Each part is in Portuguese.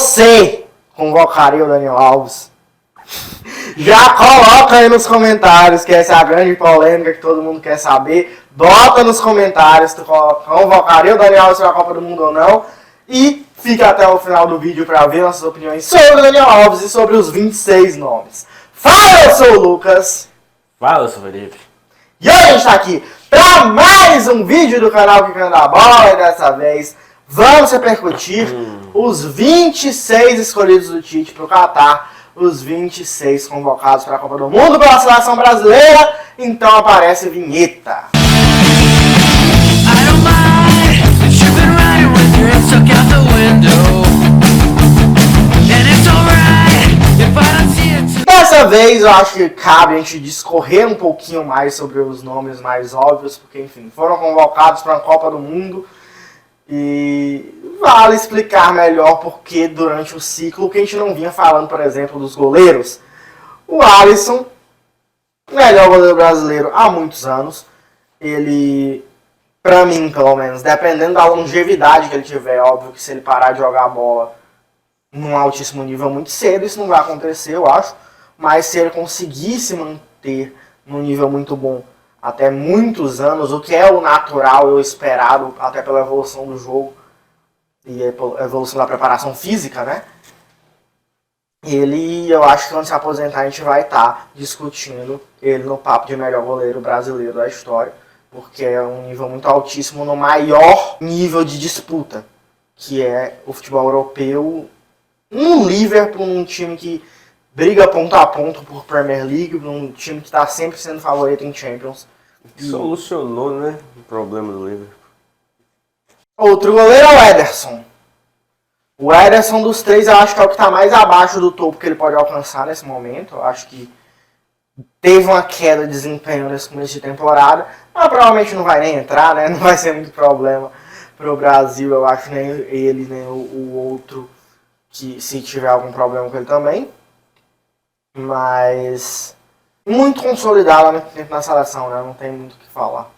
você convocaria o Daniel Alves? Já coloca aí nos comentários, que essa é a grande polêmica que todo mundo quer saber. Bota nos comentários se tu convocaria o Daniel Alves para a Copa do Mundo ou não. E fica até o final do vídeo para ver nossas opiniões sobre o Daniel Alves e sobre os 26 nomes. Fala, eu sou o Lucas. Fala, eu sou o Felipe. E hoje a gente está aqui para mais um vídeo do canal Quicando da Bola. E dessa vez vamos repercutir os 26 escolhidos do Tite para o Catar. Os 26 convocados para a Copa do Mundo pela seleção brasileira. Então aparece a vinheta. Dessa vez eu acho que cabe a gente discorrer um pouquinho mais sobre os nomes mais óbvios, porque enfim, foram convocados para a Copa do Mundo. E vale explicar melhor porque durante o ciclo que a gente não vinha falando, por exemplo, dos goleiros. O Alisson, melhor goleiro brasileiro há muitos anos. Ele, pra mim pelo menos, dependendo da longevidade que ele tiver, óbvio que se ele parar de jogar a bola num altíssimo nível muito cedo, isso não vai acontecer, eu acho. Mas se ele conseguir se manter num nível muito bom até muitos anos, o que é o natural, eu esperado, até pela evolução do jogo e a evolução da preparação física, né? Eu acho que quando se aposentar a gente vai estar discutindo ele no papo de melhor goleiro brasileiro da história, porque é um nível muito altíssimo no maior nível de disputa, que é o futebol europeu. Um Liverpool, um time que briga ponto a ponto por Premier League, um time que está sempre sendo favorito em Champions. Solucionou, né, o problema do Liverpool. Outro goleiro é o Ederson. O Ederson dos três eu acho que é o que está mais abaixo do topo que ele pode alcançar nesse momento. Eu acho que teve uma queda de desempenho nesse começo de temporada, mas provavelmente não vai nem entrar, né? Não vai ser muito problema para o Brasil, eu acho, nem ele, nem o outro, que se tiver algum problema com ele também. Mas muito consolidado há muito tempo na seleção, né? Não tem muito o que falar.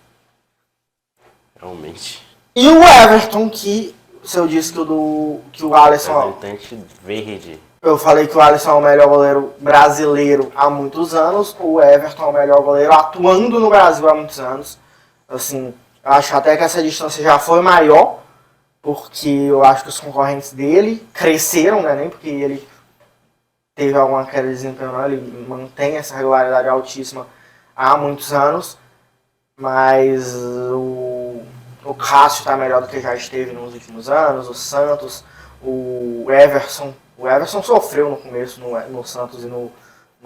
Realmente. E o Everton, que se eu disse que o Alisson... Representante verde. Eu falei que o Alisson é o melhor goleiro brasileiro há muitos anos. O Everton é o melhor goleiro atuando no Brasil há muitos anos. Assim, eu acho até que essa distância já foi maior, porque eu acho que os concorrentes dele cresceram, né? Nem porque ele teve alguma queda de desempenho, não. Ele mantém essa regularidade altíssima há muitos anos. Mas o Cássio está melhor do que já esteve nos últimos anos, o Santos, o Everson. O Everson sofreu no começo no Santos e no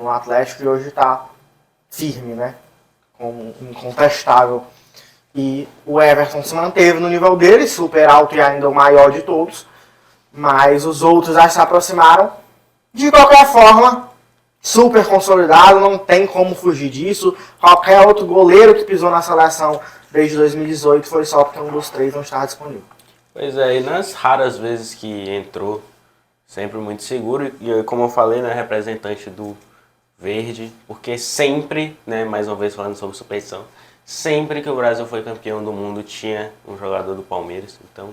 Atlético e hoje está firme, né? Como incontestável. E o Everton se manteve no nível dele, super alto e ainda o maior de todos. Mas os outros já se aproximaram. De qualquer forma, super consolidado, não tem como fugir disso. Qualquer outro goleiro que pisou na seleção desde 2018 foi só porque um dos três não estava disponível. Pois é, e nas raras vezes que entrou, sempre muito seguro. E como eu falei, né, representante do verde, porque sempre, né, mais uma vez falando sobre suspeição, sempre que o Brasil foi campeão do mundo tinha um jogador do Palmeiras. Então,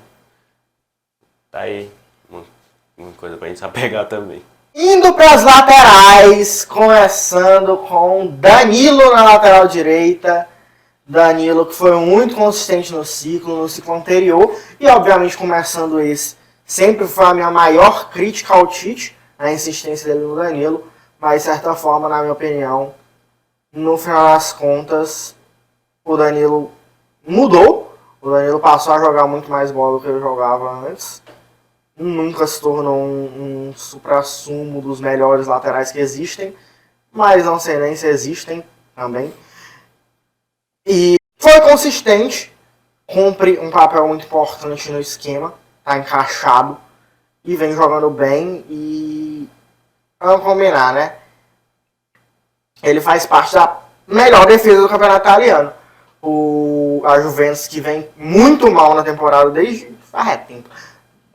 tá aí uma coisa pra gente se apegar também. Indo para as laterais, começando com Danilo na lateral direita. Danilo que foi muito consistente no ciclo anterior e obviamente começando esse. Sempre foi a minha maior crítica ao Tite, a insistência dele no Danilo, mas de certa forma, na minha opinião, no final das contas, o Danilo mudou. O Danilo passou a jogar muito mais bola do que ele jogava antes. Nunca se tornou um suprassumo dos melhores laterais que existem, mas não sei nem se existem também. E foi consistente, cumpre um papel muito importante no esquema, tá encaixado e vem jogando bem e vamos combinar, né? Ele faz parte da melhor defesa do campeonato italiano. A Juventus que vem muito mal na temporada desde faz tempo.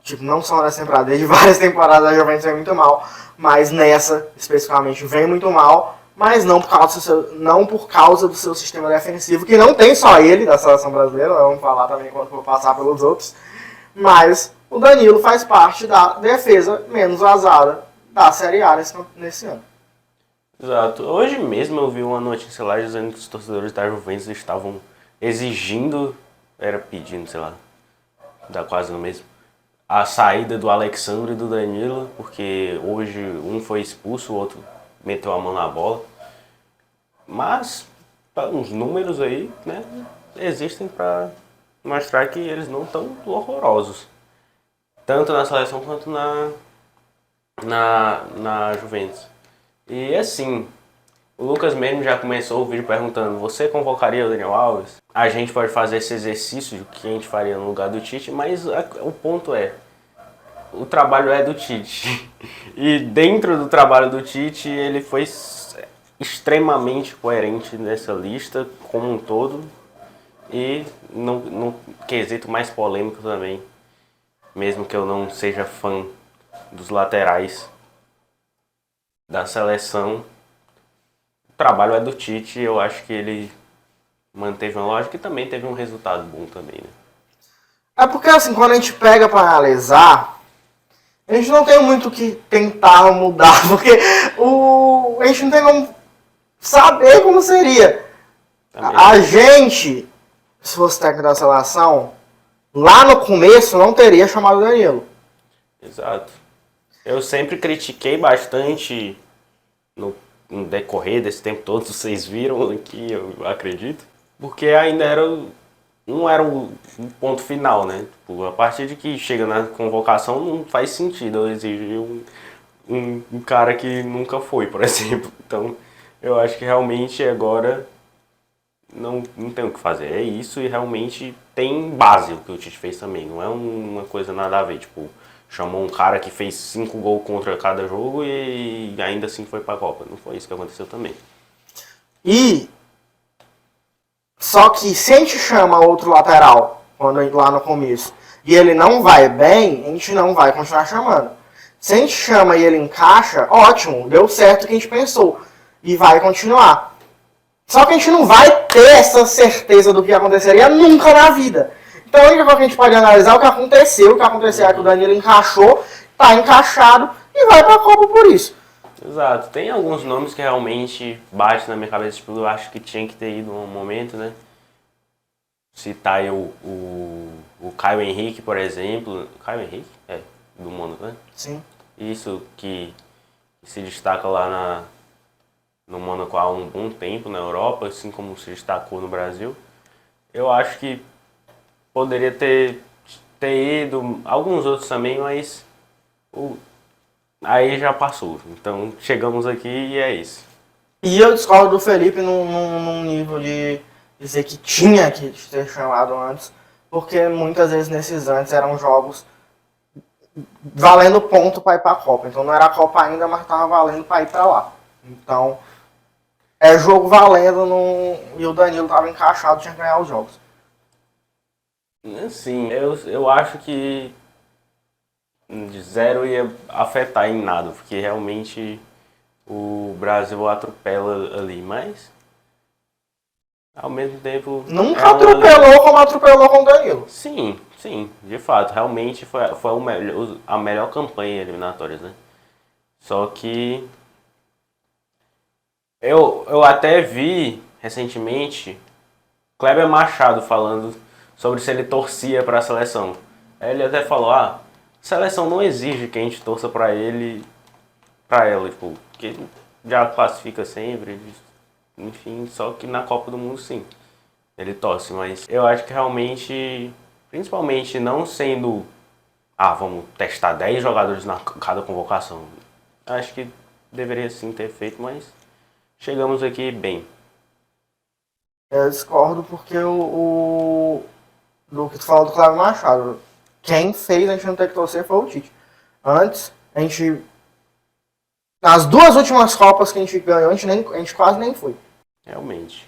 Tipo, não só nessa temporada, desde várias temporadas a Juventus vem muito mal, mas nessa, especificamente, vem muito mal, mas não por causa do seu sistema defensivo, que não tem só ele, da seleção brasileira, vamos falar também quando for passar pelos outros, mas o Danilo faz parte da defesa menos vazada da Série A nesse ano. Exato. Hoje mesmo eu vi uma notícia lá dizendo que os torcedores da Juventus estavam exigindo, era pedindo, sei lá, dá quase no mesmo, a saída do Alexandre e do Danilo, porque hoje um foi expulso, o outro meteu a mão na bola. Mas uns números aí, né, existem para mostrar que eles não estão horrorosos. Tanto na seleção quanto na Juventus. E assim, o Lucas mesmo já começou o vídeo perguntando: você convocaria o Daniel Alves? A gente pode fazer esse exercício de que a gente faria no lugar do Tite, mas o ponto é, o trabalho é do Tite. E dentro do trabalho do Tite, ele foi extremamente coerente nessa lista como um todo. E no quesito mais polêmico também, mesmo que eu não seja fã dos laterais da seleção, o trabalho é do Tite. Eu acho que ele manteve uma lógica e também teve um resultado bom também, né? É porque assim, quando a gente pega para analisar, a gente não tem muito o que tentar mudar, porque a gente não tem como saber como seria. A gente, se fosse técnico da seleção, lá no começo não teria chamado o Danilo. Exato. Eu sempre critiquei bastante no decorrer desse tempo todo, vocês viram aqui, eu acredito, porque ainda não era um ponto final, né? Tipo, a partir de que chega na convocação não faz sentido eu exigir um cara que nunca foi, por exemplo. Então, eu acho que realmente agora não tem o que fazer. É isso, e realmente tem base o que o Tite fez também. Não é uma coisa nada a ver, tipo, chamou um cara que fez 5 gols contra cada jogo e ainda assim foi pra Copa. Não foi isso que aconteceu também. Só que se a gente chama outro lateral, lá no começo, e ele não vai bem, a gente não vai continuar chamando. Se a gente chama e ele encaixa, ótimo, deu certo o que a gente pensou. E vai continuar. Só que a gente não vai ter essa certeza do que aconteceria nunca na vida. Então a única coisa que a gente pode analisar é o que aconteceu. O que aconteceu é que o Danilo encaixou, tá encaixado e vai pra Copa por isso. Exato. Tem alguns nomes que realmente batem na minha cabeça, tipo, eu acho que tinha que ter ido um momento, né? Citar aí o Caio Henrique, por exemplo. Caio Henrique? É, do Mônaco, né? Sim. Isso que se destaca lá no Mônaco há um bom tempo na Europa, assim como se destacou no Brasil. Eu acho que poderia ter ido alguns outros também, mas aí já passou. Então chegamos aqui e é isso. E eu discordo do Felipe num nível de dizer que tinha que ter chamado antes, porque muitas vezes nesses antes eram jogos valendo ponto para ir para a Copa. Então não era a Copa ainda, mas estava valendo para ir para lá. Então é jogo valendo e o Danilo estava encaixado, tinha que ganhar os jogos. Sim, eu acho que zero ia afetar em nada, porque realmente o Brasil atropela ali, mas ao mesmo tempo... Nunca atropelou como atropelou com o Danilo. Sim, de fato, realmente foi a melhor campanha eliminatória, né? Só que eu até vi recentemente Kleber Machado falando sobre se ele torcia para a seleção. Aí ele até falou, a seleção não exige que a gente torça para ela, tipo, porque já classifica sempre, enfim, só que na Copa do Mundo sim, ele torce, mas eu acho que realmente, principalmente não sendo, vamos testar 10 jogadores na cada convocação, acho que deveria sim ter feito, mas chegamos aqui bem. Eu discordo porque do que tu falou do Cláudio Machado. Quem fez a gente não ter que torcer foi o Tite. Antes, nas 2 últimas Copas que a gente ganhou, a gente quase nem foi. Realmente.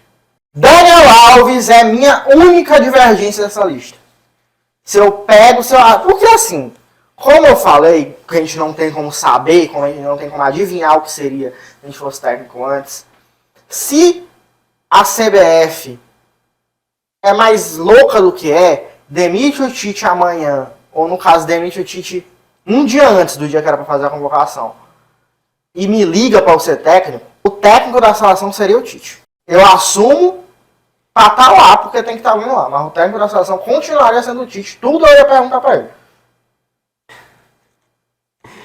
Daniel Alves é minha única divergência dessa lista. Porque assim, como eu falei, que a gente não tem como saber, a gente não tem como adivinhar o que seria se a gente fosse técnico antes. Se a CBF é mais louca do que demite o Tite amanhã, ou no caso demite o Tite um dia antes do dia que era para fazer a convocação, e me liga para ser técnico, o técnico da seleção seria o Tite. Eu assumo para estar lá, porque tem que estar alguém lá, mas o técnico da seleção continuaria sendo o Tite. Tudo eu ia perguntar para ele.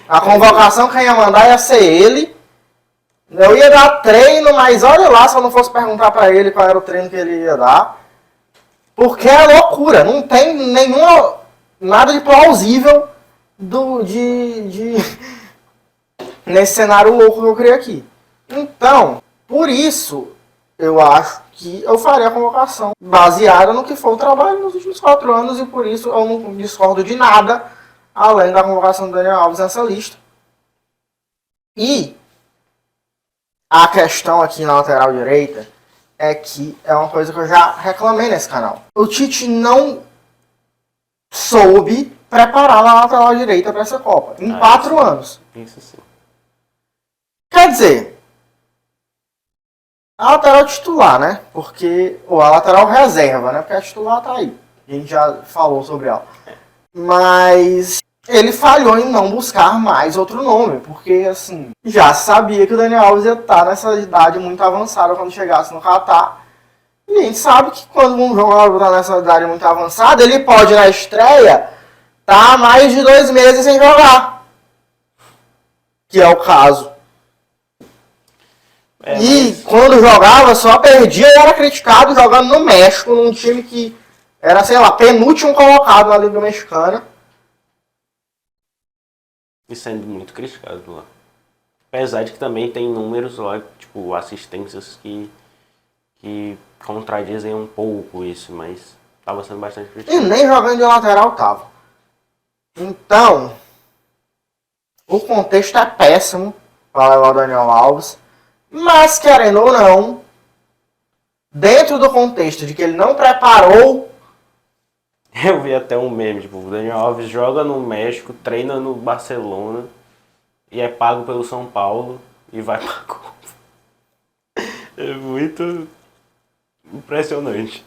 A convocação quem ia mandar ia ser ele. Eu ia dar treino, mas olha lá se eu não fosse perguntar para ele qual era o treino que ele ia dar. Porque é loucura, não tem nada de plausível nesse cenário louco que eu criei aqui. Então, por isso, eu acho que eu faria a convocação baseada no que foi o trabalho nos últimos 4 anos e por isso eu não discordo de nada além da convocação do Daniel Alves nessa lista. E a questão aqui na lateral direita é que é uma coisa que eu já reclamei nesse canal. O Tite não soube preparar a lateral direita para essa Copa em 4 anos. Isso sim. Quer dizer, a lateral titular, né? Ou a lateral reserva, né? Porque a titular tá aí. A gente já falou sobre ela. Mas ele falhou em não buscar mais outro nome, porque assim, já sabia que o Daniel Alves ia estar nessa idade muito avançada quando chegasse no Catar. E a gente sabe que quando um jogador está nessa idade muito avançada, ele pode na estreia estar mais de 2 meses sem jogar. Que é o caso. Quando jogava, só perdia e era criticado jogando no México, num time que era, sei lá, penúltimo colocado na Liga Mexicana. E sendo muito criticado lá. Apesar de que também tem números lá, tipo, assistências que contradizem um pouco isso, mas tava sendo bastante criticado. E nem jogando de lateral tava. Então, o contexto é péssimo para levar o Daniel Alves. Mas, querendo ou não, dentro do contexto de que ele não preparou... Eu vi até um meme, tipo, o Daniel Alves joga no México, treina no Barcelona e é pago pelo São Paulo e vai pra Copa. É muito impressionante.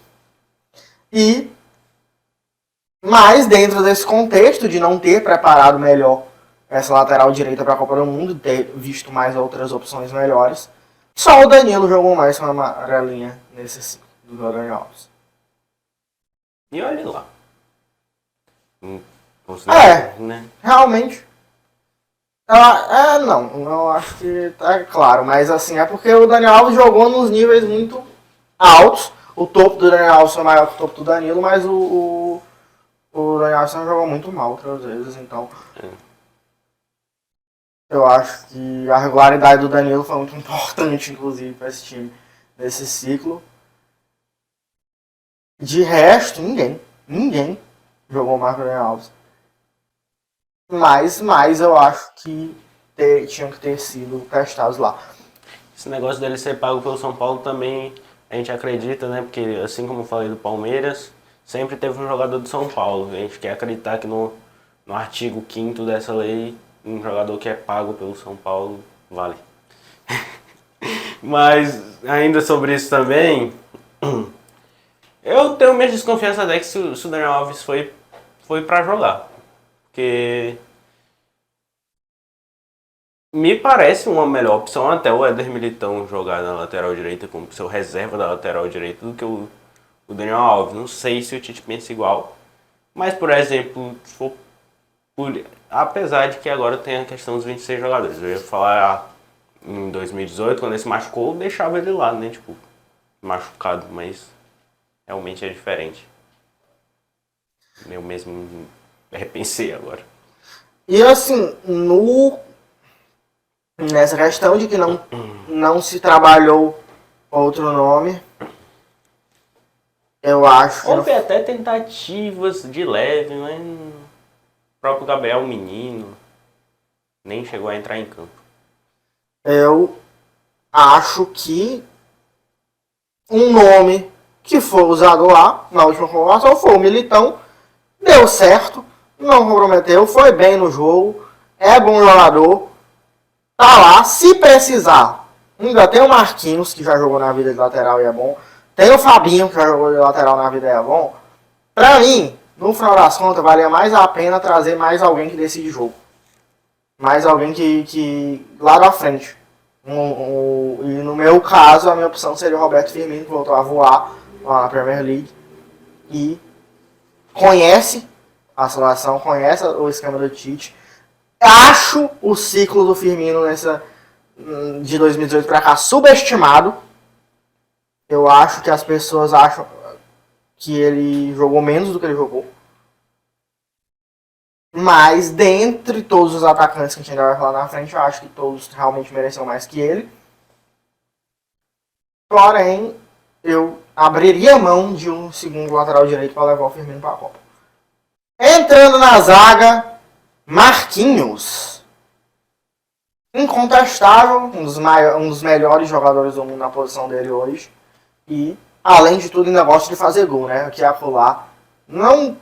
Mas dentro desse contexto de não ter preparado melhor essa lateral direita para a Copa do Mundo, ter visto mais outras opções melhores, só o Danilo jogou mais com a amarelinha nesse ciclo do Daniel Alves. E olha lá. Né? Realmente. Eu acho que tá claro, mas assim, é porque o Daniel Alves jogou nos níveis muito altos. O topo do Daniel Alves foi maior que o topo do Danilo, mas o Daniel Alves jogou muito mal outras vezes, então... Eu acho que a regularidade do Danilo foi muito importante, inclusive, para esse time nesse ciclo. De resto, ninguém jogou mais que o Daniel Alves. Mas eu acho que tinham que ter sido testados lá. Esse negócio dele ser pago pelo São Paulo também a gente acredita, né? Porque assim como eu falei do Palmeiras, sempre teve um jogador do São Paulo. A gente quer acreditar que no artigo 5º dessa lei, um jogador que é pago pelo São Paulo vale. Mas ainda sobre isso também, eu tenho minha desconfiança até que se o Daniel Alves foi pra jogar. Porque me parece uma melhor opção até o Éder Militão jogar na lateral direita como seu reserva da lateral direita do que o Daniel Alves. Não sei se o Tite pensa igual, mas por exemplo, se for apesar de que agora tem a questão dos 26 jogadores. Eu ia falar em 2018, quando ele se machucou, eu deixava ele lá, né? Tipo, machucado, mas realmente é diferente. Eu mesmo repensei agora. E assim, nessa questão de que não se trabalhou outro nome, eu acho que... Houve até tentativas de leve, mas o próprio Gabriel Menino nem chegou a entrar em campo. Eu acho que um nome que foi usado lá na última convocação foi o Militão. Deu certo, não comprometeu, foi bem no jogo, é bom jogador, tá lá, se precisar. Ainda tem o Marquinhos, que já jogou na vida de lateral e é bom. Tem o Fabinho, que já jogou de lateral na vida e é bom. Pra mim, no final das contas, valia mais a pena trazer mais alguém que decide jogo. Mais alguém que lá na frente. E no meu caso, a minha opção seria o Roberto Firmino, que voltou a voar lá na Premier League. E conhece a seleção, conhece o esquema do Tite. Acho o ciclo do Firmino de 2018 para cá subestimado. Eu acho que as pessoas acham que ele jogou menos do que ele jogou. Mas dentre todos os atacantes que a gente ainda vai falar na frente, eu acho que todos realmente mereciam mais que ele. Porém, eu abriria mão de um segundo lateral direito para levar o Firmino para a Copa. Entrando na zaga, Marquinhos. Incontestável, um dos melhores jogadores do mundo na posição dele hoje. E, além de tudo, ainda gosta de fazer gol, né? Aqui e acolá. Não,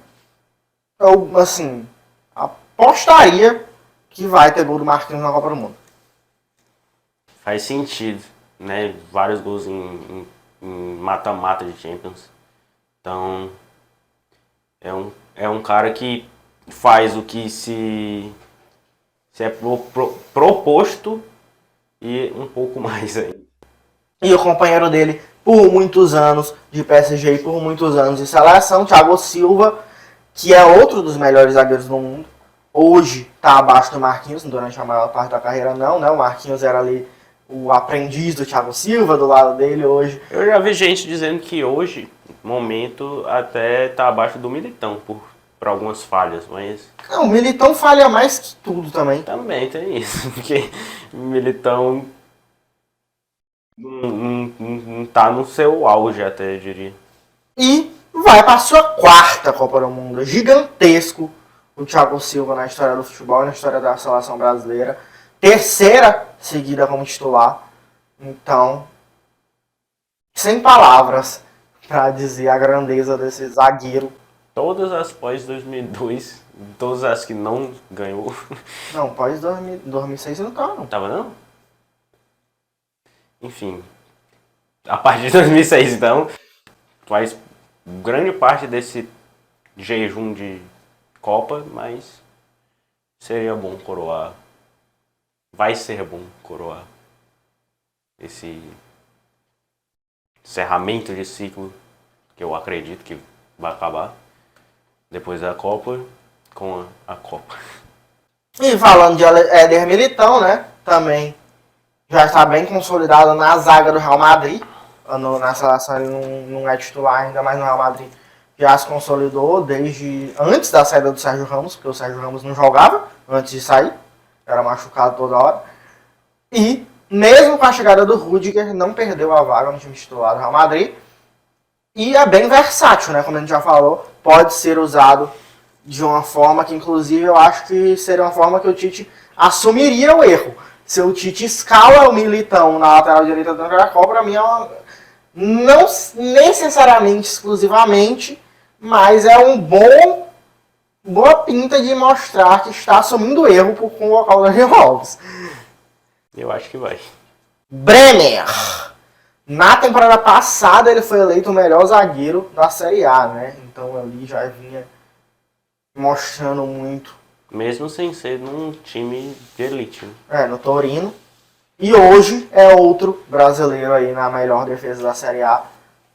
eu, assim, apostaria que vai ter gol do Marquinhos na Copa do Mundo. Faz sentido, né? Vários gols em mata-mata de Champions. Então, é um cara que faz o que se é proposto e um pouco mais aí. E o companheiro dele, por muitos anos de PSG e por muitos anos de seleção, Thiago Silva, que é outro dos melhores zagueiros do mundo. Hoje está abaixo do Marquinhos, durante a maior parte da carreira não, né? O Marquinhos era ali o aprendiz do Thiago Silva, do lado dele hoje. Eu já vi gente dizendo que hoje, no momento, até está abaixo do Militão, por algumas falhas, mas... Não, o Militão falha mais que tudo também. Também tem isso, porque o Militão não tá no seu auge, até, eu diria. E vai para a sua quarta Copa do Mundo. Gigantesco o Thiago Silva na história do futebol, na história da seleção brasileira. Terceira seguida como titular. Então, sem palavras para dizer a grandeza desse zagueiro. Todas as pós 2002, todas as que não ganhou. Não, pós 2006 não tava, não. Tava não? Enfim, a partir de 2006, então, faz grande parte desse jejum de Copa, mas seria bom coroar. Vai ser bom coroar esse encerramento de ciclo, que eu acredito que vai acabar depois da Copa, com a Copa. E falando de Éder Militão, né? Também já está bem consolidado na zaga do Real Madrid. Na seleção ele não é titular ainda, mas no Real Madrid já se consolidou desde antes da saída do Sérgio Ramos, porque o Sérgio Ramos não jogava antes de sair, era machucado toda hora. E mesmo com a chegada do Rüdiger, não perdeu a vaga no time titular do Real Madrid. E é bem versátil, né? Como a gente já falou, pode ser usado de uma forma que, inclusive, eu acho que seria uma forma que o Tite assumiria o erro. Se o Tite escala o Militão na lateral direita da Copa, para mim é não necessariamente, exclusivamente, mas é boa pinta de mostrar que está assumindo o erro por convocar o Daniel Alves. Eu acho que vai. Bremer. Na temporada passada ele foi eleito o melhor zagueiro da Série A, né? Então ali já vinha mostrando muito. Mesmo sem ser num time de elite. Né? No Torino. E hoje é outro brasileiro aí na melhor defesa da Série A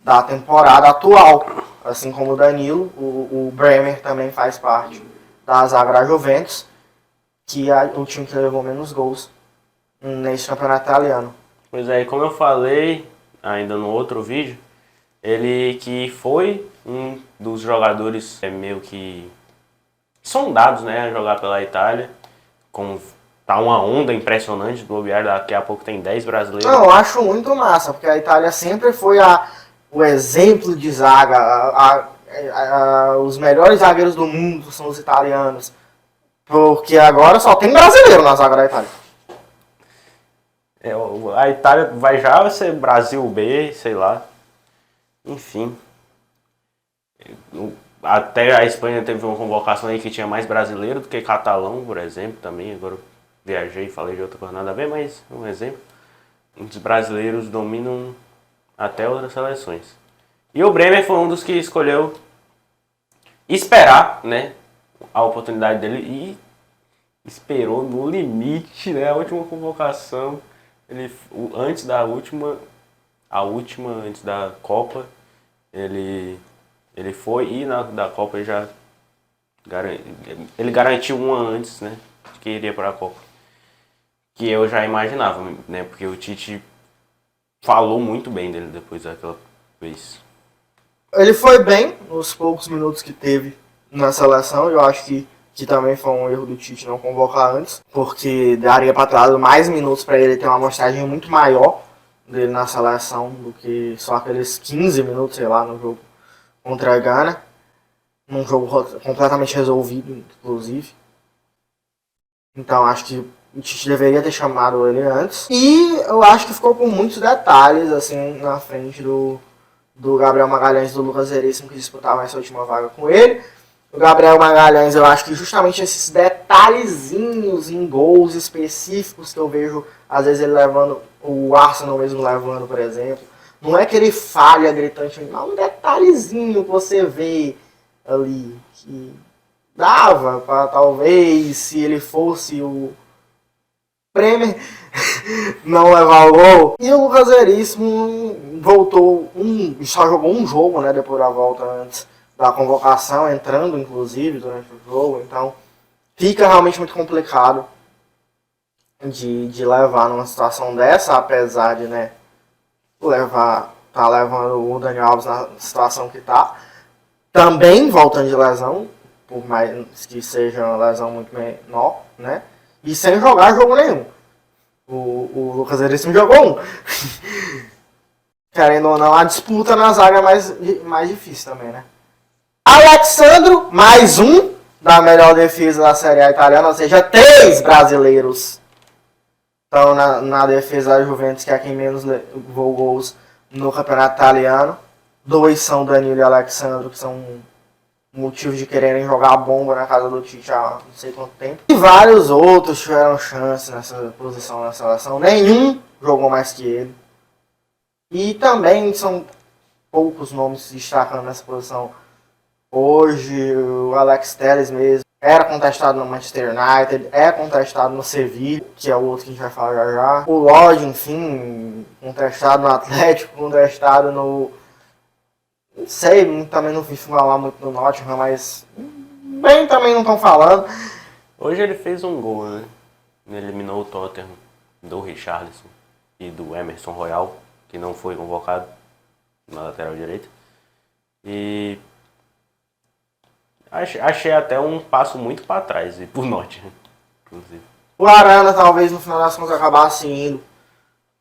da temporada atual. Assim como o Danilo, o Bremer também faz parte da zaga da Juventus, que é o time que levou menos gols nesse campeonato italiano. Pois é, como eu falei ainda no outro vídeo, ele que foi um dos jogadores meio que sondados, né, a jogar pela Itália, tá uma onda impressionante do bobear, daqui a pouco tem 10 brasileiros. Não, eu acho muito massa, porque a Itália sempre foi o exemplo de zaga, os melhores zagueiros do mundo são os italianos, porque agora só tem brasileiro na zaga da Itália. A Itália vai já ser Brasil B, sei lá. Enfim. Até a Espanha teve uma convocação aí que tinha mais brasileiro do que catalão, por exemplo, também. Agora eu viajei e falei de outra coisa, nada a ver, mas um exemplo. Os brasileiros dominam até outras seleções. E o Bremer foi um dos que escolheu esperar, né, a oportunidade dele e esperou no limite, né, a última convocação, antes da última, antes da Copa, ele foi e da Copa ele garantiu uma antes, né, de que iria para a Copa, que eu já imaginava, né, porque o Tite falou muito bem dele depois daquela vez. Ele foi bem nos poucos minutos que teve na seleção. Eu acho que também foi um erro do Tite não convocar antes, porque daria para ter dado mais minutos para ele ter uma amostragem muito maior dele na seleção do que só aqueles 15 minutos, sei lá, no jogo contra a Gana. Num jogo completamente resolvido, inclusive. Então acho que o Tite deveria ter chamado ele antes. E eu acho que ficou com muitos detalhes, assim, na frente do Gabriel Magalhães e do Lucas Veríssimo, que disputavam essa última vaga com ele. O Gabriel Magalhães, eu acho que justamente esses detalhezinhos em gols específicos que eu vejo, às vezes ele levando, o Arsenal mesmo levando, por exemplo. Não é que ele falha gritante, não, um detalhezinho que você vê ali, que dava para talvez, se ele fosse o Bremer, não levar o gol. E o Lucas Veríssimo voltou, só jogou um jogo, né, depois da volta antes da convocação, entrando inclusive durante o jogo, então fica realmente muito complicado de levar numa situação dessa, apesar de, né, tá levando o Daniel Alves na situação que tá, também voltando de lesão, por mais que seja uma lesão muito menor, né, e sem jogar jogo nenhum. O Lucas Veríssimo jogou um. Querendo ou não, a disputa na zaga é mais difícil também, né? Alexandro, mais um da melhor defesa da Série A italiana, ou seja, 3 brasileiros estão na defesa da Juventus, que é quem menos levou gols no campeonato italiano. 2 são Danilo e Alexandro, que são motivo de quererem jogar a bomba na casa do Tite há não sei quanto tempo. E vários outros tiveram chance nessa posição na seleção. Nenhum jogou mais que ele. E também são poucos nomes se destacando nessa posição. Hoje, o Alex Telles mesmo era contestado no Manchester United, é contestado no Sevilla, que é o outro que a gente vai falar já já. O Lodge, enfim, contestado no Atlético, contestado no... Não sei, também não vi falar muito no Nottingham, mas bem também não estão falando. Hoje ele fez um gol, né? Ele eliminou o Tottenham do Richarlison e do Emerson Royal, que não foi convocado na lateral direita. E achei até um passo muito para trás, e por Nottingham, inclusive. O Arana talvez no final das contas acabasse indo,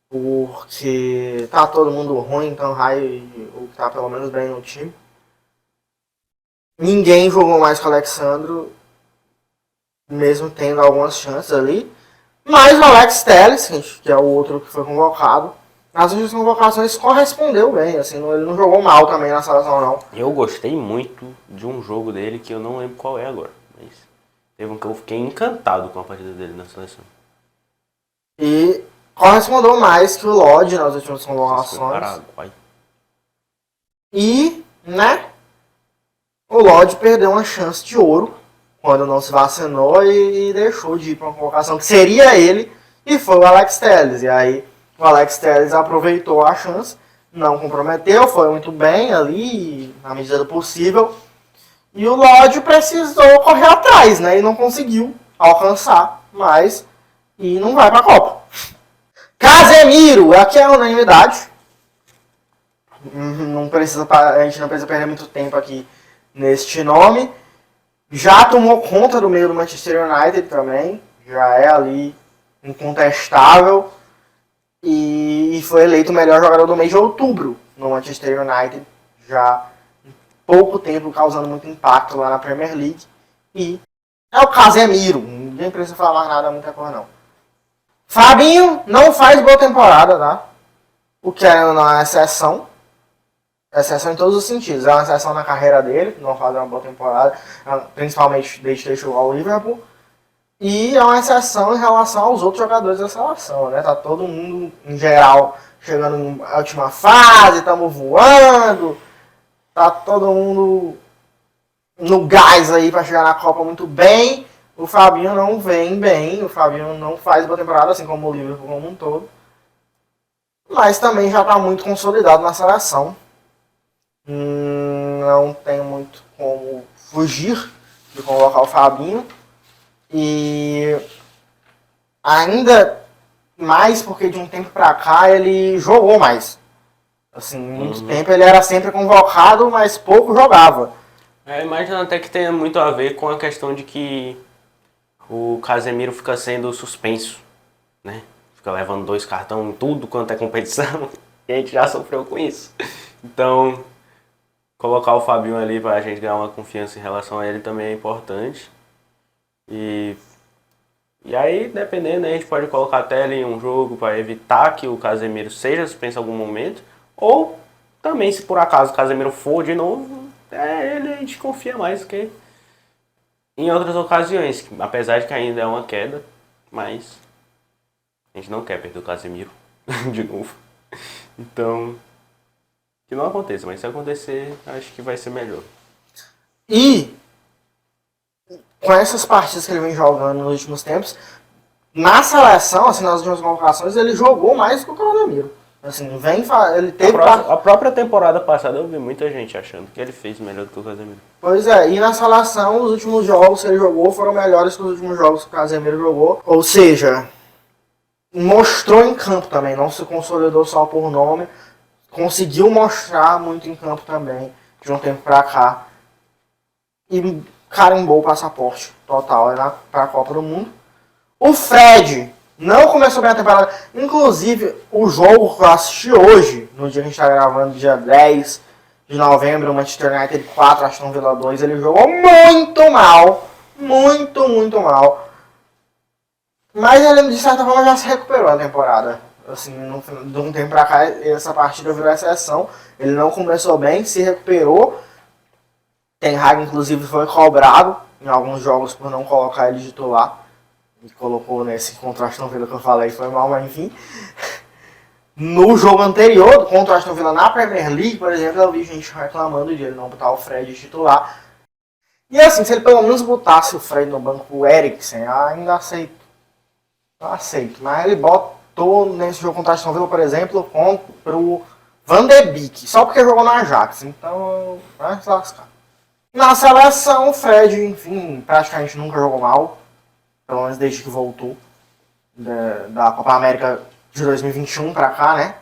porque tá todo mundo ruim, então o que tá pelo menos bem no time. Ninguém jogou mais com o Alexandro, mesmo tendo algumas chances ali. Mas o Alex Telles, que é o outro que foi convocado, nas últimas convocações correspondeu bem, assim, ele não jogou mal também na seleção não. Eu gostei muito de um jogo dele que eu não lembro qual é agora, mas teve um que eu fiquei encantado com a partida dele na seleção. E correspondeu mais que o Lodge nas últimas convocações. Paraguai. E, né, o Lodge perdeu uma chance de ouro quando não se vacinou e deixou de ir para uma convocação que seria ele, e foi o Alex Telles. E aí o Alex Telles aproveitou a chance, não comprometeu, foi muito bem ali, na medida do possível. E o Lodge precisou correr atrás, né, e não conseguiu alcançar mais, e não vai para a Copa. Casemiro, aqui é unanimidade. A gente não precisa perder muito tempo aqui neste nome. Já tomou conta do meio do Manchester United também. Já é ali incontestável. E foi eleito o melhor jogador do mês de outubro no Manchester United. Já em pouco tempo causando muito impacto lá na Premier League. E é o Casemiro. Ninguém precisa falar nada, muita coisa não. Fabinho não faz boa temporada, tá? O que é uma exceção. Exceção em todos os sentidos. É uma exceção na carreira dele, não faz uma boa temporada, principalmente desde que ele chegou ao Liverpool. E é uma exceção em relação aos outros jogadores da seleção, né? Tá todo mundo, em geral, chegando na última fase, estamos voando. Tá todo mundo no gás aí para chegar na Copa muito bem. O Fabinho não vem bem, o Fabinho não faz boa temporada, assim como o Liverpool como um todo. Mas também já está muito consolidado na seleção. Não tem muito como fugir de colocar o Fabinho. E ainda mais porque de um tempo pra cá ele jogou mais. Assim, muito tempo ele era sempre convocado, mas pouco jogava. Imagino até que tenha muito a ver com a questão de que o Casemiro fica sendo suspenso, né? Fica levando 2 cartões em tudo quanto é competição. E a gente já sofreu com isso. Então, colocar o Fabinho ali pra gente ganhar uma confiança em relação a ele também é importante. E aí, dependendo, né, a gente pode colocar até ali um jogo para evitar que o Casemiro seja suspenso em algum momento. Ou também, se por acaso o Casemiro for de novo, ele a gente confia mais que em outras ocasiões. Apesar de que ainda é uma queda, mas a gente não quer perder o Casemiro de novo. Então, que não aconteça, mas se acontecer, acho que vai ser melhor. E com essas partidas que ele vem jogando nos últimos tempos, na seleção, assim, nas últimas convocações, ele jogou mais que o Casemiro. Assim, ele teve A própria temporada passada eu vi muita gente achando que ele fez melhor do que o Casemiro. Pois é, e na seleção, os últimos jogos que ele jogou foram melhores que os últimos jogos que o Casemiro jogou. Ou seja, mostrou em campo também, não se consolidou só por nome, conseguiu mostrar muito em campo também, de um tempo pra cá. E carimbou o passaporte total para a Copa do Mundo. O Fred não começou bem a temporada. Inclusive, o jogo que eu assisti hoje, no dia que a gente está gravando, dia 10 de novembro, o Manchester United 4, Aston Villa 2, ele jogou muito mal. Muito mal. Mas ele, de certa forma, já se recuperou na temporada. Assim, de um tempo pra cá, essa partida virou exceção. Ele não começou bem, se recuperou. Ten Hag, inclusive, foi cobrado em alguns jogos por não colocar ele de titular. E colocou nesse contraste Aston Villa que eu falei, foi mal, mas enfim. No jogo anterior, contra o Aston Villa na Premier League, por exemplo, eu vi gente reclamando de ele não botar o Fred de titular. E assim, se ele pelo menos botasse o Fred no banco, o Eriksen, eu ainda aceito. Eu aceito, mas ele botou nesse jogo contra o Aston Villa, por exemplo, contra o Van de Beek, só porque jogou no Ajax, então vai se lascar. Na seleção, o Fred, enfim, praticamente nunca jogou mal, pelo menos desde que voltou da Copa América de 2021 pra cá, né?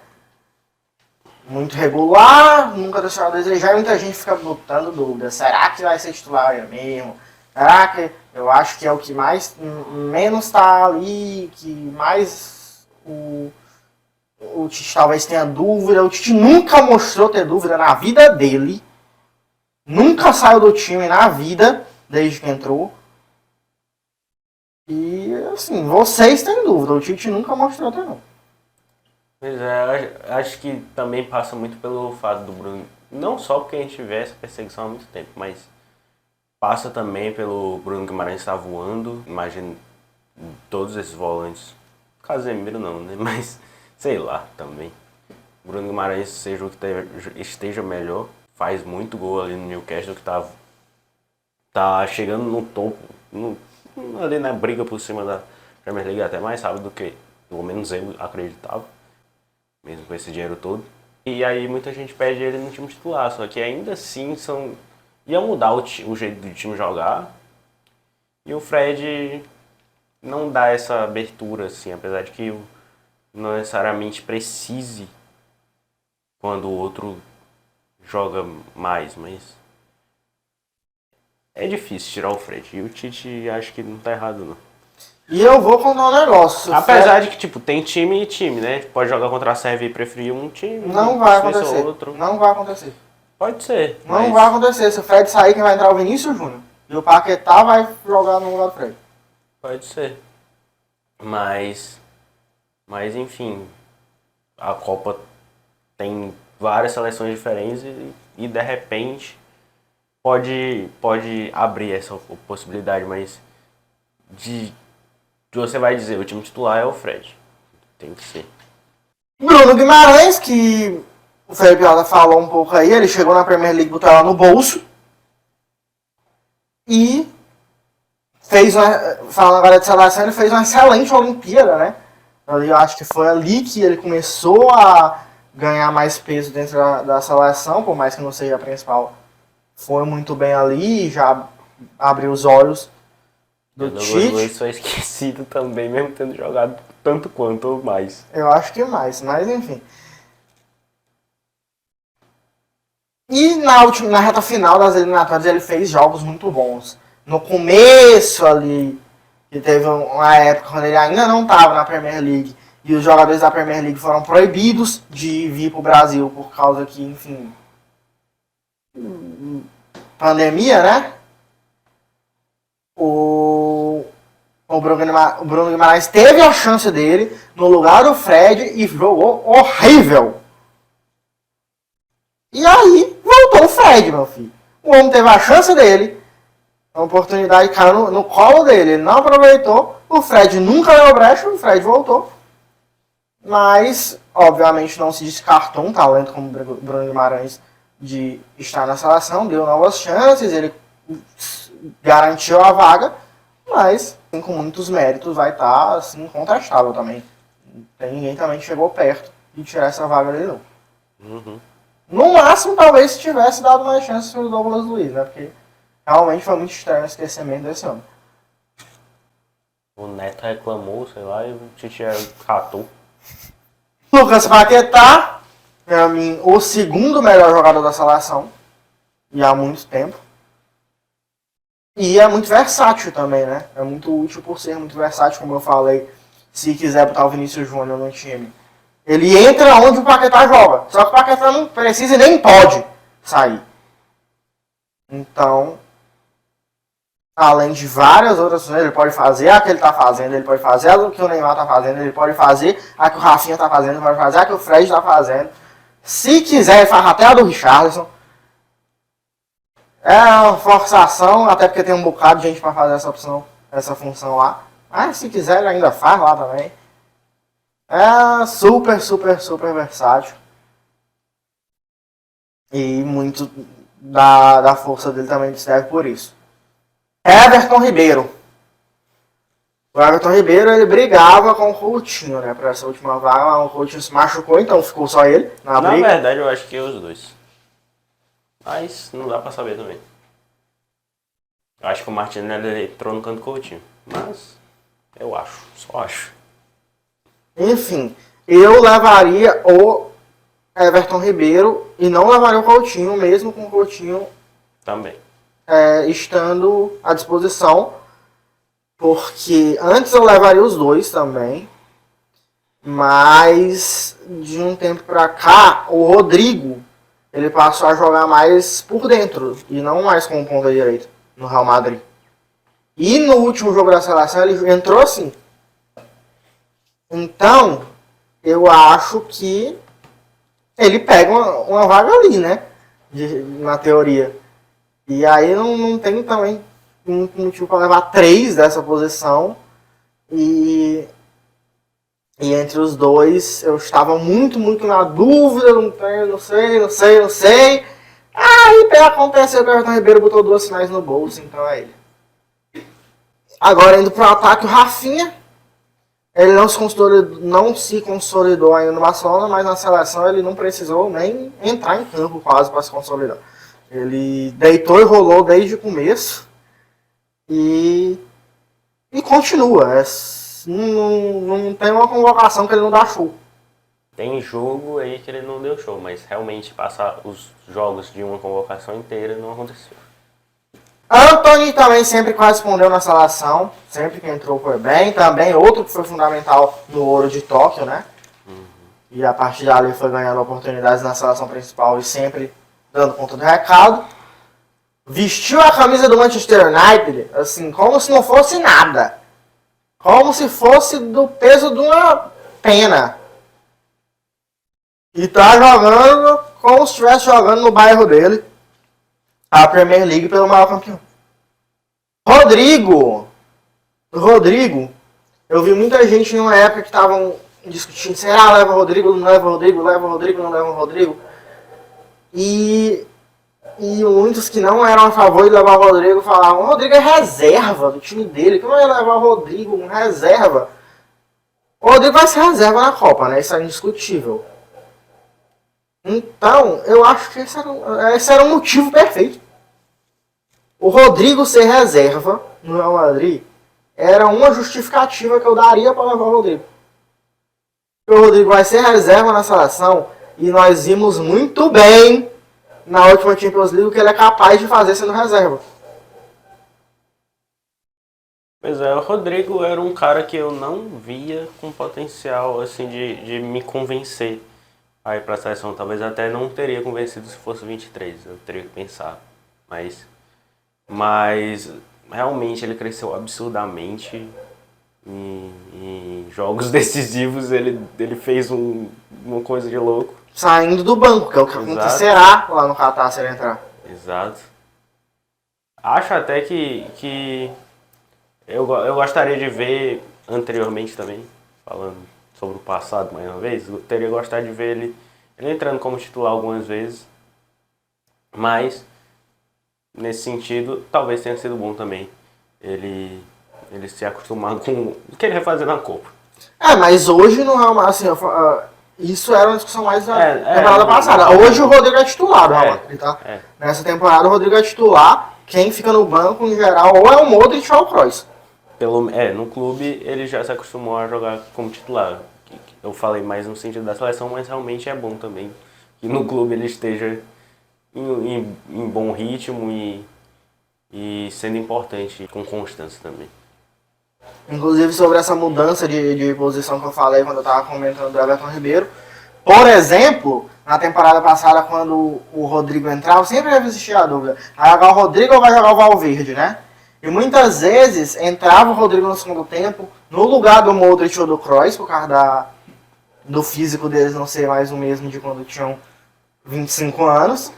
Muito regular, nunca deixou a desejar, e muita gente fica botando dúvida. Será que vai ser titular mesmo? Será que eu acho que é o que mais menos tá ali, que mais o Tite talvez tenha dúvida. O Tite nunca mostrou ter dúvida na vida dele. Nunca saiu do time na vida, desde que entrou. E, assim, vocês têm dúvida. O Tite nunca mostrou até não. Pois é, acho que também passa muito pelo fato do Bruno. Não só porque a gente vê essa perseguição há muito tempo, mas passa também pelo Bruno Guimarães estar voando. Imagino todos esses volantes. Casemiro não, né? Mas sei lá também. Bruno Guimarães seja o que esteja melhor. Faz muito gol ali no Newcastle, que tá chegando no topo, ali na briga por cima da Premier League, até mais rápido do que, pelo menos eu acreditava, mesmo com esse dinheiro todo. E aí muita gente pede ele no time titular, só que ainda assim ia mudar o jeito do time jogar, e o Fred não dá essa abertura, assim, apesar de que não necessariamente precise quando o outro joga mais, mas é difícil tirar o Fred. E o Tite acho que não tá errado, não. E eu vou contar um negócio. Apesar de que, tipo, tem time e time, né? Pode jogar contra a Sérvia e preferir um time. Não vai acontecer. Outro. Não vai acontecer. Pode ser. Não vai acontecer. Se o Fred sair, quem vai entrar é o Vinícius Júnior. E o Paquetá vai jogar no lugar do Fred. Pode ser. Mas enfim, a Copa tem várias seleções diferentes e de repente pode abrir essa possibilidade, mas você vai dizer, o time titular é o Fred. Tem que ser. Bruno Guimarães, que o Felipe Alda falou um pouco aí, ele chegou na Premier League, botou ela no bolso. E falando agora de seleção, ele fez uma excelente Olimpíada, né? Eu acho que foi ali que ele começou a ganhar mais peso dentro da seleção, por mais que não seja a principal. Foi muito bem ali, já abriu os olhos do Tite. O Luiz foi esquecido também, mesmo tendo jogado tanto quanto ou mais. Eu acho que mais, mas enfim. E na reta final das eliminatórias ele fez jogos muito bons. No começo ali, que teve uma época quando ele ainda não estava na Premier League, e os jogadores da Premier League foram proibidos de vir para o Brasil por causa que, enfim, pandemia, né? O Bruno Guimarães teve a chance dele no lugar do Fred e jogou horrível. E aí voltou o Fred, meu filho. O homem teve a chance dele, a oportunidade caiu no colo dele, ele não aproveitou. O Fred nunca deu brecha, o Fred voltou. Mas, obviamente, não se descartou um talento como o Bruno Guimarães de estar na seleção, deu novas chances, ele garantiu a vaga, mas com muitos méritos vai estar assim, incontestável também. Não tem ninguém também que chegou perto de tirar essa vaga dele, não. Uhum. No máximo, talvez se tivesse dado mais chance para o Douglas Luiz, né? Porque realmente foi muito estranho o esquecimento desse homem. O Neto reclamou, sei lá, e o Tite catou. Lucas Paquetá, para mim, o segundo melhor jogador da seleção. E há muito tempo. E é muito versátil também, né? É muito útil por ser muito versátil, como eu falei. Se quiser botar o Vinícius Júnior no time, ele entra onde o Paquetá joga. Só que o Paquetá não precisa e nem pode sair. Então, além de várias outras coisas, ele pode fazer a que ele está fazendo, ele pode fazer a que o Neymar está fazendo, ele pode fazer a que o Rafinha está fazendo, ele pode fazer a que o Fred está fazendo. Se quiser, ele faz até a do Richarlison. É uma forçação, até porque tem um bocado de gente para fazer essa função lá. Mas se quiser, ele ainda faz lá também. É super, super, super versátil. E muito da força dele também se deve por isso. Everton Ribeiro. O Everton Ribeiro, ele brigava com o Coutinho, né? Pra essa última vaga, o Coutinho se machucou, então ficou só ele na briga. Na verdade, eu acho que é os dois. Mas não dá pra saber também. Eu acho que o Martinelli entrou no canto do Coutinho. Mas eu acho, só acho. Enfim, eu levaria o Everton Ribeiro e não levaria o Coutinho, mesmo com o Coutinho Também. Estando à disposição. Porque antes eu levaria os dois também. Mas de um tempo pra cá, o Rodrigo ele passou a jogar mais por dentro e não mais como ponta direita no Real Madrid. E no último jogo da seleção ele entrou assim. Então, eu acho que ele pega uma vaga ali, né? Na teoria. E aí não tem também muito motivo para levar 3 dessa posição. E entre os dois eu estava muito, muito na dúvida, não sei. Aí aconteceu que o Everton Ribeiro botou 2 sinais no bolso, então é ele. Agora indo para o ataque, o Rafinha. Ele não se consolidou ainda no Barcelona, mas na seleção ele não precisou nem entrar em campo quase para se consolidar. Ele deitou e rolou desde o começo e continua. Não tem uma convocação que ele não dá show. Tem jogo aí que ele não deu show, mas realmente passar os jogos de uma convocação inteira não aconteceu. Antony também sempre correspondeu na seleção, sempre que entrou foi bem. Também outro que foi fundamental no Ouro de Tóquio, né? Uhum. E a partir dali foi ganhando oportunidades na seleção principal e sempre dando conta do recado. Vestiu a camisa do Manchester United, assim, como se não fosse nada. Como se fosse do peso de uma pena. E tá jogando como se estivesse jogando no bairro dele a Premier League pelo maior campeão. Rodrigo, eu vi muita gente numa época que estavam discutindo, leva o Rodrigo, não leva o Rodrigo, leva o Rodrigo, não leva o Rodrigo. E E muitos que não eram a favor de levar o Rodrigo falavam: o Rodrigo é reserva do time dele, que não vai levar o Rodrigo, um reserva. O Rodrigo vai ser reserva na Copa, né? Isso é indiscutível. Então, eu acho que esse era um motivo perfeito. O Rodrigo ser reserva no Real Madrid era uma justificativa que eu daria para levar o Rodrigo. O Rodrigo vai ser reserva na seleção e nós vimos muito bem na última Champions League o que ele é capaz de fazer sendo reserva. Pois é, o Rodrigo era um cara que eu não via com potencial assim de me convencer a ir para a seleção. Talvez até não teria convencido se fosse 23, eu teria que pensar. Mas realmente ele cresceu absurdamente. Em jogos decisivos ele fez uma coisa de louco. Saindo do banco, que é o que acontecerá lá no Qatar se ele entrar. Exato. Acho até que eu gostaria de ver anteriormente também, falando sobre o passado mais uma vez, eu teria gostado de ver ele entrando como titular algumas vezes, mas nesse sentido talvez tenha sido bom também ele se acostumar com o que ele vai fazer na Copa. Mas hoje no Real Madrid, assim, isso era uma discussão mais da temporada passada. Hoje o Rodrigo é titular do Real Madrid, tá? Nessa temporada o Rodrigo é titular, quem fica no banco em geral ou é o Modric ou é o Kroos. No clube ele já se acostumou a jogar como titular. Eu falei mais no sentido da seleção, mas realmente é bom também que no clube ele esteja em bom ritmo e sendo importante com constância também. Inclusive sobre essa mudança de posição que eu falei quando eu estava comentando do Everton Ribeiro. Por exemplo, na temporada passada, quando o Rodrigo entrava, sempre existia a dúvida: vai jogar o Rodrigo ou vai jogar o Valverde, né? E muitas vezes entrava o Rodrigo no segundo tempo, no lugar do Modric ou do Kroos, por causa do físico deles não ser mais o mesmo de quando tinham 25 anos.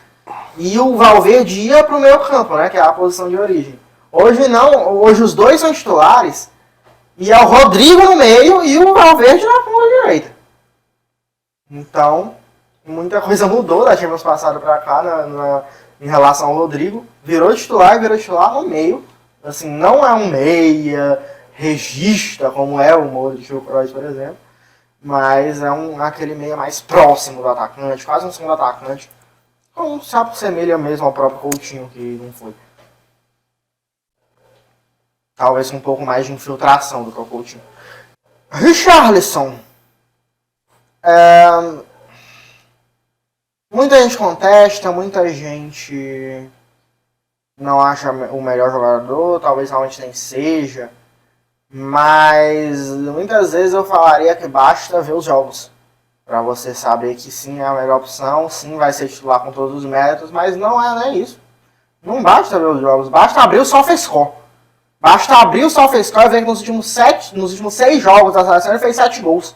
E o Valverde ia para o meio campo, né, que é a posição de origem. Hoje não, hoje os dois são titulares, e é o Rodrigo no meio e o Valverde na ponta direita. Então, muita coisa mudou da Champions passada para cá em relação ao Rodrigo. Virou titular no meio. Assim, não é um meia regista como é o Modric ou o Kroos, por exemplo, mas é aquele meia mais próximo do atacante, quase um segundo atacante, como se assemelha mesmo ao próprio Coutinho, que não foi. Talvez com um pouco mais de infiltração do que o Coutinho. Richarlison. Muita gente contesta, muita gente não acha o melhor jogador, talvez realmente nem seja, mas muitas vezes eu falaria que basta ver os jogos para você saber que sim é a melhor opção, sim vai ser titular com todos os méritos, mas não é nem isso. Não basta ver os jogos, basta abrir o SofaScore. Basta abrir o SofaScore e ver que nos últimos 6 jogos da seleção ele fez 7 gols.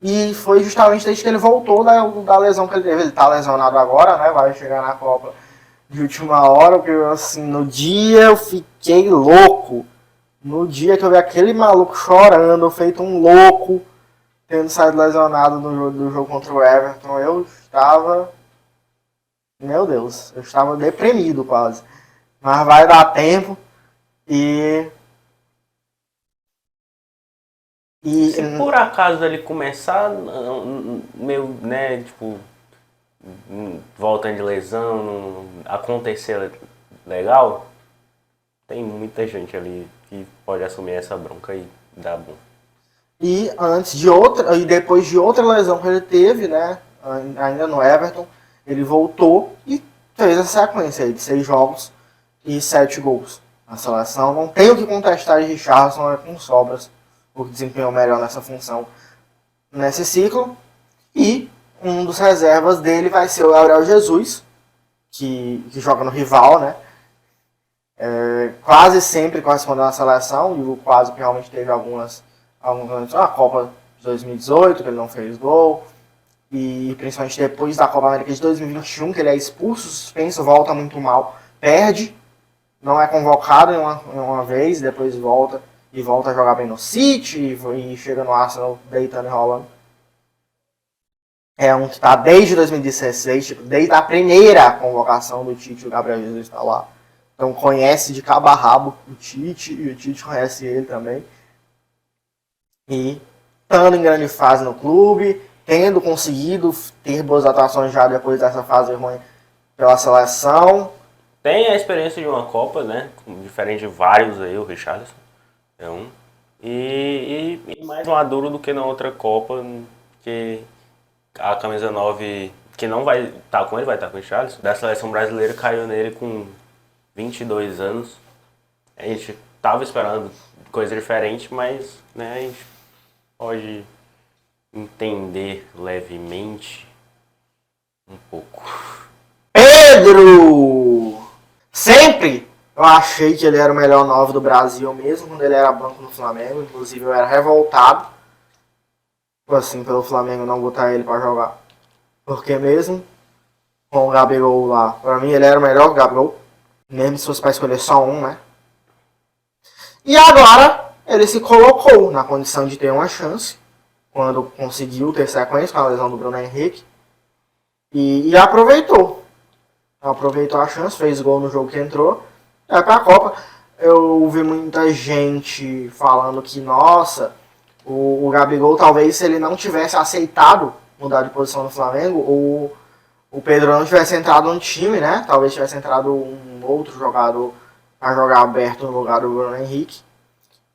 E foi justamente desde que ele voltou da lesão que ele teve. Ele tá lesionado agora, né? Vai chegar na Copa de última hora, porque assim, no dia eu fiquei louco. No dia que eu vi aquele maluco chorando, feito um louco, tendo saído lesionado do jogo contra o Everton, eu estava... Meu Deus, eu estava deprimido quase. Mas vai dar tempo e se por acaso ele começar meio, né, tipo, voltando de lesão, não acontecer legal, tem muita gente ali que pode assumir essa bronca e dar bom. E depois de outra lesão que ele teve, né, ainda no Everton, ele voltou e fez a sequência aí de 6 jogos e 7 gols. A seleção não tem o que contestar de Richarlison com sobras, o que desempenhou melhor nessa função nesse ciclo. E um dos reservas dele vai ser o Gabriel Jesus, que joga no rival, né? Quase sempre correspondendo à seleção, e quase que realmente teve alguns momentos, a Copa de 2018, que ele não fez gol, e principalmente depois da Copa América de 2021, que ele é expulso, suspenso, volta muito mal, perde, não é convocado em uma vez, depois volta a jogar bem no City e chega no Arsenal deitando e rolando. É um que está desde 2016, tipo, desde a primeira convocação do Tite, o Gabriel Jesus está lá. Então conhece de cabo a rabo o Tite, e o Tite conhece ele também. E estando em grande fase no clube, tendo conseguido ter boas atuações já depois dessa fase ruim pela seleção. Tem a experiência de uma Copa, né? Diferente de vários aí, o Richarlison é um. E mais maduro do que na outra Copa, que a camisa 9, que não vai estar com ele, vai estar com o Richarlison, da seleção brasileira, caiu nele com 22 anos. A gente tava esperando coisa diferente, mas né, a gente pode entender levemente um pouco. Pedro! Sempre eu achei que ele era o melhor 9 do Brasil, mesmo quando ele era banco no Flamengo. Inclusive eu era revoltado, assim, pelo Flamengo não botar ele pra jogar. Porque mesmo com o Gabigol lá, pra mim ele era o melhor que o Gabigol. Mesmo se fosse pra escolher só um, né? E agora ele se colocou na condição de ter uma chance, quando conseguiu ter sequência com a lesão do Bruno Henrique. E aproveitou. Aproveitou a chance, fez gol no jogo que entrou. É pra Copa. Eu ouvi muita gente falando que, nossa, o Gabigol talvez se ele não tivesse aceitado mudar de posição no Flamengo, o Pedro não tivesse entrado no time, né? Talvez tivesse entrado um outro jogador a jogar aberto no lugar do Bruno Henrique.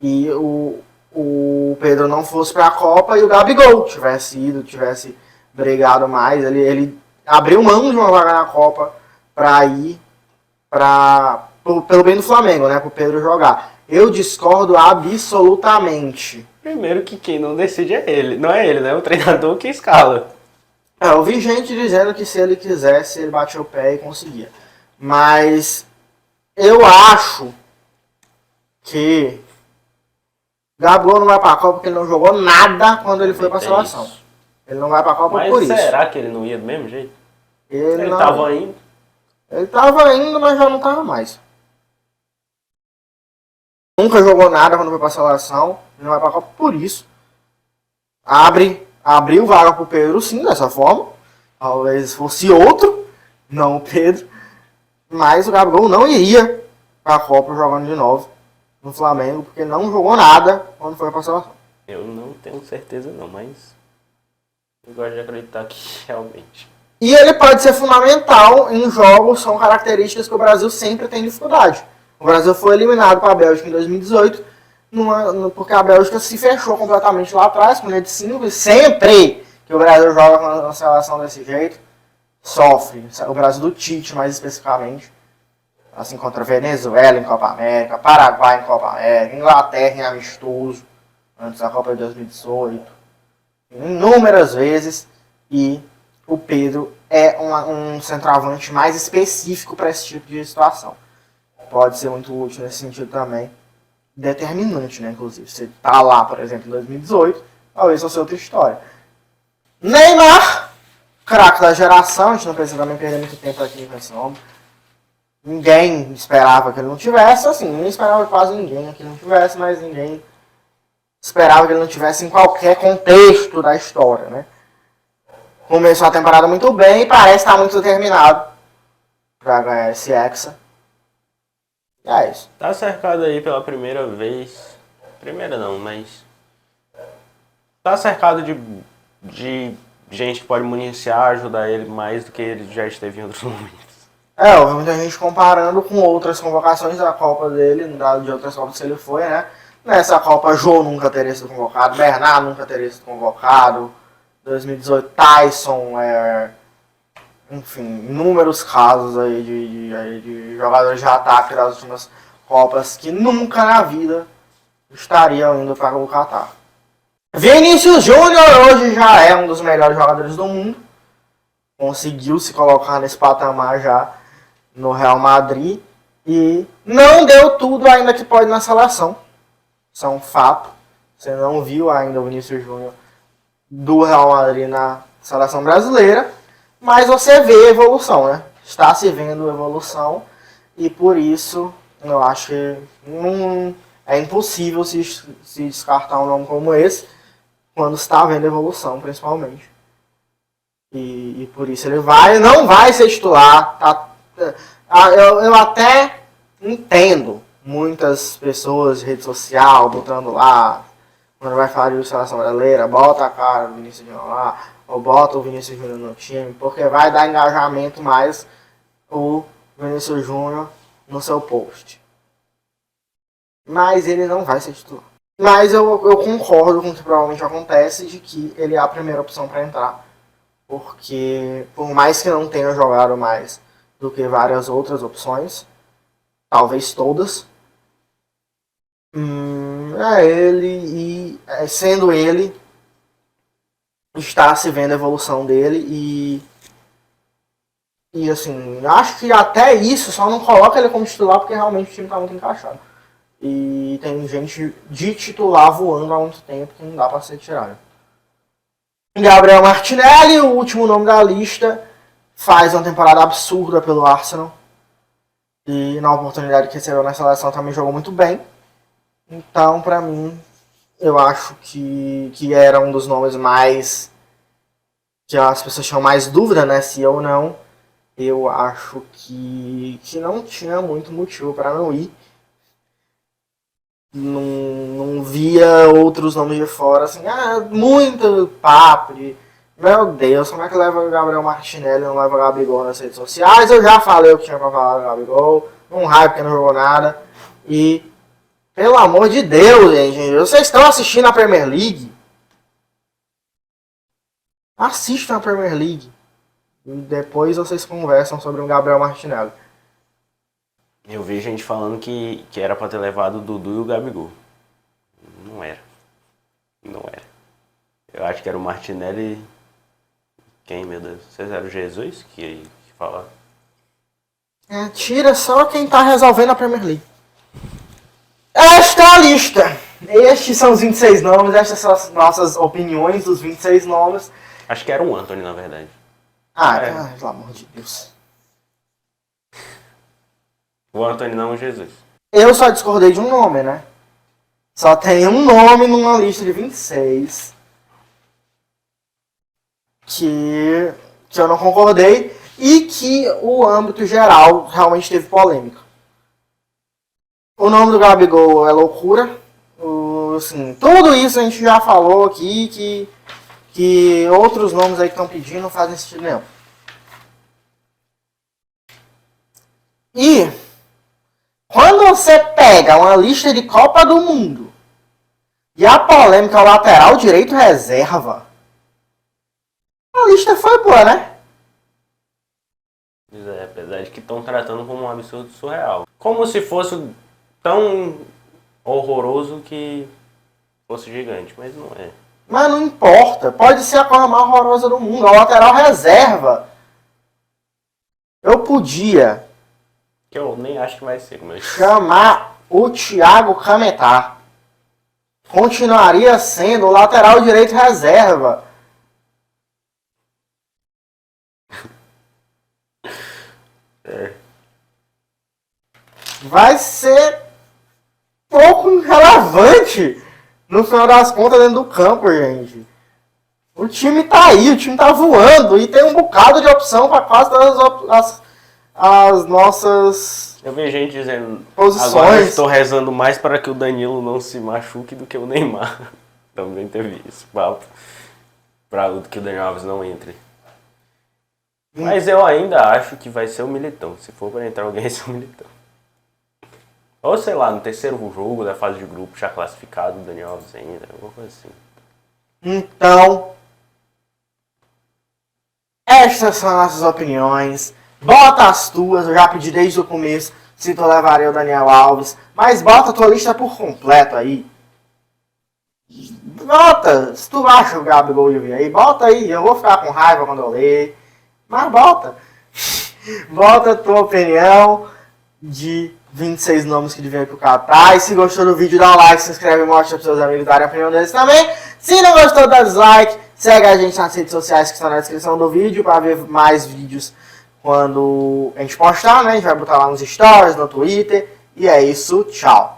E o Pedro não fosse pra Copa e o Gabigol tivesse ido, tivesse brigado mais. Ele abriu mão de uma vaga na Copa pra ir pelo bem do Flamengo, né? Pro Pedro jogar. Eu discordo absolutamente. Primeiro que quem não decide é ele, não é ele, né? O treinador que escala. Eu vi gente dizendo que se ele quisesse, ele batia o pé e conseguia. Mas eu acho que Gabigol não vai pra Copa porque ele não jogou nada quando ele foi pra seleção. Isso. Ele não vai pra Copa Mas por isso. será que ele não ia do mesmo jeito? Ele não... tava indo. Ele tava indo, mas já não tava mais. Nunca jogou nada quando foi pra seleção. Ele não vai pra Copa por isso. Abriu vaga pro Pedro sim, dessa forma. Talvez fosse outro, não o Pedro. Mas o Gabigol não iria pra Copa jogando de novo no Flamengo, porque não jogou nada quando foi pra seleção. Eu não tenho certeza não, mas eu gosto de acreditar que realmente. E ele pode ser fundamental em jogos, são características que o Brasil sempre tem dificuldade. O Brasil foi eliminado para a Bélgica em 2018, porque a Bélgica se fechou completamente lá atrás, com linha de 5, e sempre que o Brasil joga com a seleção desse jeito, sofre. O Brasil do Tite, mais especificamente. Assim, contra a Venezuela em Copa América, Paraguai em Copa América, Inglaterra em amistoso, antes da Copa de 2018. Inúmeras vezes. E o Pedro é um centroavante mais específico para esse tipo de situação. Pode ser muito útil nesse sentido também. Determinante, né? Inclusive, você tá lá, por exemplo, em 2018, talvez fosse outra história. Neymar, craque da geração, a gente não precisa também perder muito tempo aqui com esse nome. Ninguém esperava que ele não tivesse, assim, ninguém esperava quase ninguém que ele não tivesse, mas ninguém esperava que ele não tivesse em qualquer contexto da história, né? Começou a temporada muito bem e parece estar muito determinado para ganhar esse Hexa. E é isso. Tá cercado aí pela primeira vez. Primeira não, mas. Tá cercado de gente que pode municiar, ajudar ele mais do que ele já esteve em outros momentos. Houve muita gente comparando com outras convocações da Copa dele, de outras Copas que ele foi, né? Nessa Copa, Jô nunca teria sido convocado, Bernardo nunca teria sido convocado, 2018, Tyson, enfim, inúmeros casos aí de jogadores de ataque das últimas Copas que nunca na vida estariam indo para o Catar. Vinícius Júnior hoje já é um dos melhores jogadores do mundo, conseguiu se colocar nesse patamar já no Real Madrid e não deu tudo ainda que pode na seleção. Isso é um fato. Você não viu ainda o Vinícius Júnior do Real Madrid na seleção brasileira, mas você vê evolução, né? Está se vendo evolução e por isso eu acho que é impossível se descartar um nome como esse quando está vendo evolução, principalmente. E por isso ele não vai ser titular. Tá? Eu até entendo muitas pessoas de rede social botando lá, quando vai falar de seleção brasileira, bota a cara do Vinícius Júnior lá, ou bota o Vinícius Júnior no time, porque vai dar engajamento mais o Vinícius Júnior no seu post. Mas ele não vai ser titular. Mas eu concordo com o que provavelmente acontece, de que ele é a primeira opção para entrar. Porque, por mais que não tenha jogado mais do que várias outras opções, talvez todas, sendo ele, está se vendo a evolução dele e assim, acho que até isso só não coloca ele como titular porque realmente o time está muito encaixado. E tem gente de titular voando há muito tempo que não dá para ser tirado. Gabriel Martinelli, o último nome da lista, faz uma temporada absurda pelo Arsenal. E na oportunidade que recebeu na seleção também jogou muito bem. Então, pra mim, eu acho que era um dos nomes mais... que as pessoas tinham mais dúvida, né, se ou não. Eu acho que não tinha muito motivo para não ir. Não via outros nomes de fora, assim, muito papo de, meu Deus, como é que leva o Gabriel Martinelli e não leva o Gabigol nas redes sociais? Eu já falei o que tinha pra falar do Gabigol, não hype porque não jogou nada, e, pelo amor de Deus, gente, vocês estão assistindo a Premier League? Assistam a Premier League, e depois vocês conversam sobre o Gabriel Martinelli. Eu vi gente falando que era pra ter levado o Dudu e o Gabigol. Não era. Não era. Eu acho que era o Martinelli. Quem, meu Deus? Vocês eram o Jesus que falava? Tira só quem tá resolvendo a Premier League. Esta é a lista. Estes são os 26 nomes, estas são as nossas opiniões dos 26 nomes. Acho que era o Antony, na verdade. Pelo amor de Deus. O Antony não, o Jesus. Eu só discordei de um nome, né? Só tem um nome numa lista de 26 que eu não concordei e que o âmbito geral realmente teve polêmica. O nome do Gabigol é loucura. Assim, tudo isso a gente já falou aqui, que outros nomes aí que estão pedindo não fazem sentido nenhum. E quando você pega uma lista de Copa do Mundo e a polêmica é o lateral direito reserva, a lista foi boa, né? Apesar de que estão tratando como um absurdo surreal. Como se fosse tão horroroso que fosse gigante, mas não é. Mas não importa, pode ser a coisa mais horrorosa do mundo, a lateral reserva. Eu podia... que eu nem acho que vai ser, mas... chamar o Thiago Cametá. Continuaria sendo o lateral direito reserva. Vai ser pouco relevante no final das contas dentro do campo, gente. O time tá aí, o time tá voando e tem um bocado de opção para quase todas as nossas... Eu vi gente dizendo, posições. Agora eu estou rezando mais para que o Danilo não se machuque do que o Neymar. Também teve esse papo. Para que o Daniel Alves não entre. Mas eu ainda acho que vai ser o Militão. Se for para entrar alguém, vai ser o Militão. Ou sei lá, no terceiro jogo da fase de grupo, já classificado, o Daniel Alves ainda, alguma coisa assim. Então, estas são as nossas opiniões. Bota as tuas, eu já pedi desde o começo se tu levaria o Daniel Alves. Mas bota a tua lista por completo aí. Bota, se tu acha o Gabigol de vir aí, bota aí. Eu vou ficar com raiva quando eu ler. Mas bota. Bota a tua opinião de 26 nomes que deviam ir pro Catar. E se gostou do vídeo, dá um like, se inscreve e mostra pros seus amigos darem a opinião deles também. Se não gostou, dá dislike. Segue a gente nas redes sociais que estão na descrição do vídeo para ver mais vídeos quando a gente postar, né? A gente vai botar lá nos stories, no Twitter. E é isso, tchau.